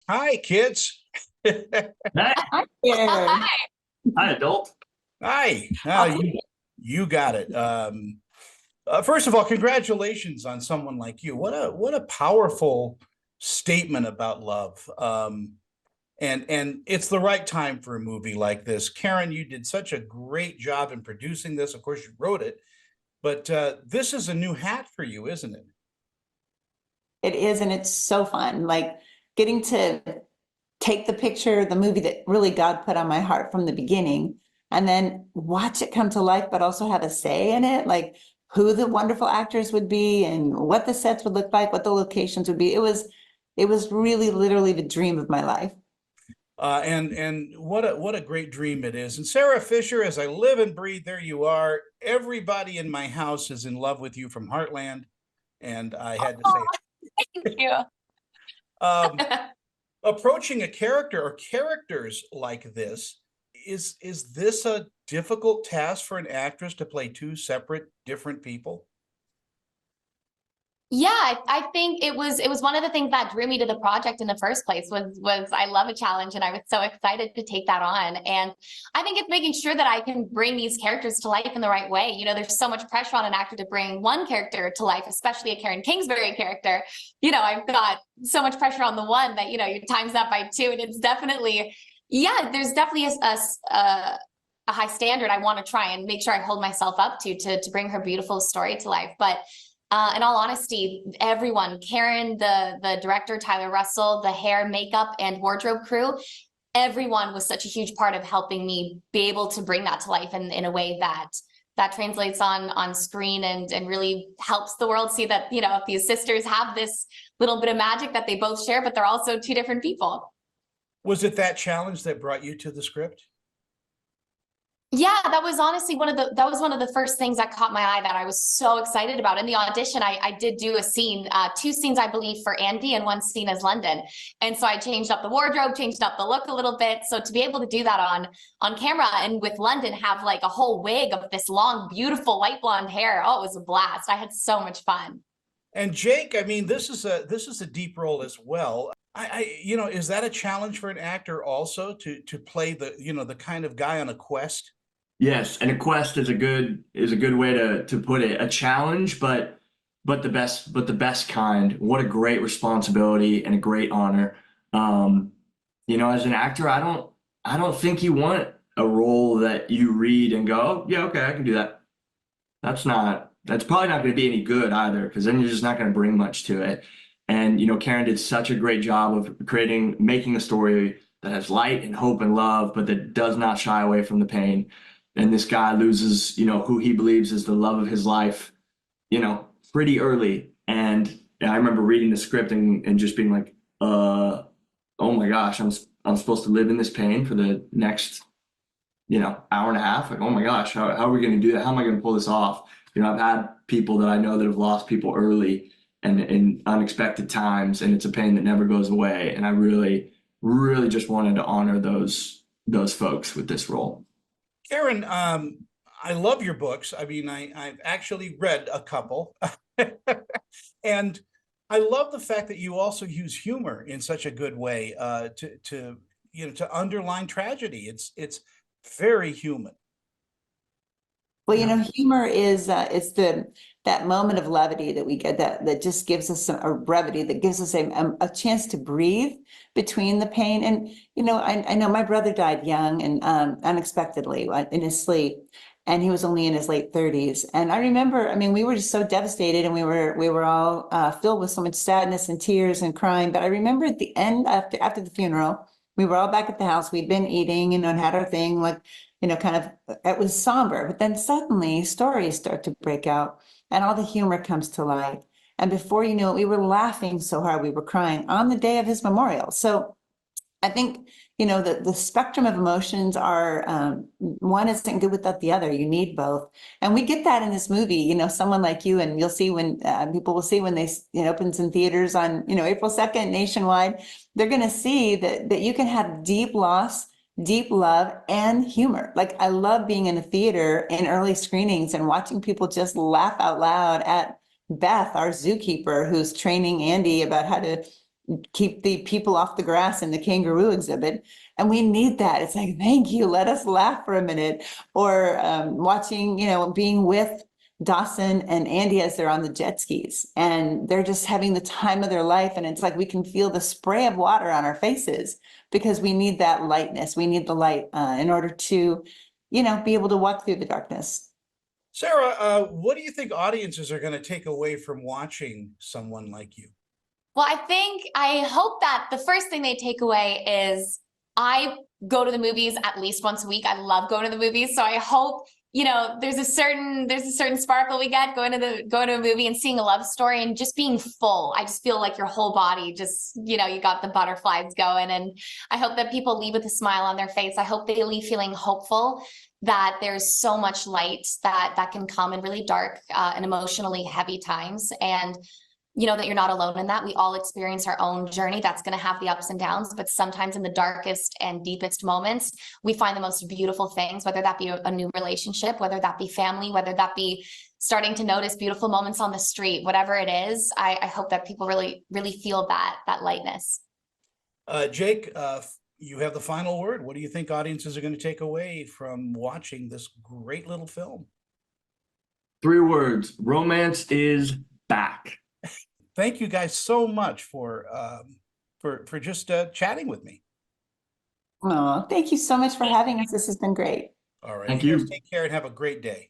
Hi, kids. Hey, Hi there. hi, adult. Hi. You got it. First of all, congratulations on someone like you. What a powerful statement about love. And it's the right time for a movie like this. Karen, you did such a great job in producing this. Of course, you wrote it, but this is a new hat for you, isn't it? It is, and it's so fun. Like getting to take the picture, the movie that really God put on my heart from the beginning, and then watch it come to life, but also have a say in it, like who the wonderful actors would be and what the sets would look like, what the locations would be. It was really literally the dream of my life. And what a great dream it is. And Sarah Fisher, as I live and breathe, there you are. Everybody in my house is in love with you from Heartland, and I had to say, Thank you. um, approaching a character or characters like this, is this a difficult task for an actress to play two separate, different people? Yeah, I think it was one of the things that drew me to the project in the first place was I love a challenge and I was so excited to take that on. And I think it's making sure that I can bring these characters to life in the right way. You know, there's so much pressure on an actor to bring one character to life, especially a Karen Kingsbury character. You know, I've got so much pressure on the one that, you know, you times that by two. And it's definitely, yeah, there's definitely a high standard I want to try and make sure I hold myself up to bring her beautiful story to life. But in all honesty, everyone, Karen, the director, Tyler Russell, the hair, makeup, and wardrobe crew, everyone was such a huge part of helping me be able to bring that to life in a way that translates on screen and really helps the world see that, you know, these sisters have this little bit of magic that they both share, but they're also two different people. Was it that challenge that brought you to the script? Yeah, that was honestly one of the first things that caught my eye that I was so excited about. In the audition, I did do a scene, two scenes, I believe, for Andy and one scene as London. And so I changed up the wardrobe, changed up the look a little bit. So to be able to do that on camera and with London have like a whole wig of this long, beautiful light blonde hair. Oh, it was a blast. I had so much fun. And Jake, I mean, this is a deep role as well. Is that a challenge for an actor also to play the kind of guy on a quest? Yes, and a quest is a good way to put it. A challenge, but the best kind. What a great responsibility and a great honor. Um, as an actor, I don't think you want a role that you read and go, oh, yeah, okay, I can do that. That's probably not going to be any good either, because then you're just not going to bring much to it. And Karen did such a great job of making a story that has light and hope and love, but that does not shy away from the pain. And this guy loses, who he believes is the love of his life, pretty early. And I remember reading the script and just being like, oh my gosh, I'm supposed to live in this pain for the next hour and a half. Like, oh my gosh, how are we going to do that? How am I going to pull this off? I've had people that I know that have lost people early and in unexpected times, and it's a pain that never goes away. And I really, really just wanted to honor those folks with this role. Karen, I love your books. I mean, I've actually read a couple. And I love the fact that you also use humor in such a good way to underline tragedy. It's very human. Well, You know, humor is it's the that moment of levity that we get that just gives us a brevity that gives us a chance to breathe between the pain. And I know my brother died young and unexpectedly in his sleep, and he was only in his late 30s. And I remember, I mean, we were just so devastated, and we were all filled with so much sadness and tears and crying. But I remember at the end, after the funeral, we were all back at the house. We'd been eating, and had our thing, like kind of, it was somber, but then suddenly stories start to break out and all the humor comes to light. And before you know it, we were laughing so hard, we were crying on the day of his memorial. So I think, the spectrum of emotions are, one isn't good without the other. You need both. And we get that in this movie, someone like you, and you'll see when people will see when they, opens in theaters on, April 2nd nationwide, they're going to see that you can have deep loss, deep love, and humor. Like, I love being in a theater in early screenings and watching people just laugh out loud at Beth, our zookeeper, who's training Andy about how to keep the people off the grass in the kangaroo exhibit. And we need that. It's like, thank you, let us laugh for a minute. Or watching, being with Dawson and Andy as they're on the jet skis and they're just having the time of their life. And it's like we can feel the spray of water on our faces because we need that lightness. We need the light in order to, be able to walk through the darkness. Sarah, what do you think audiences are going to take away from watching someone like you? Well, I hope that the first thing they take away is I go to the movies at least once a week. I love going to the movies. So I hope, there's a certain sparkle we get going to a movie and seeing a love story and just being full. I just feel like your whole body just, you got the butterflies going. And I hope that people leave with a smile on their face. I hope they leave feeling hopeful that there's so much light that can come in really dark and emotionally heavy times. And that you're not alone in that. We all experience our own journey that's going to have the ups and downs, but sometimes in the darkest and deepest moments, we find the most beautiful things, whether that be a new relationship, whether that be family, whether that be starting to notice beautiful moments on the street, whatever it is. I hope that people really, really feel that lightness. Jake, you have the final word. What do you think audiences are going to take away from watching this great little film? 3 words: romance is back. Thank you guys so much for just chatting with me. Oh, thank you so much for having us. This has been great. All right. Thank You you. guys take care and have a great day.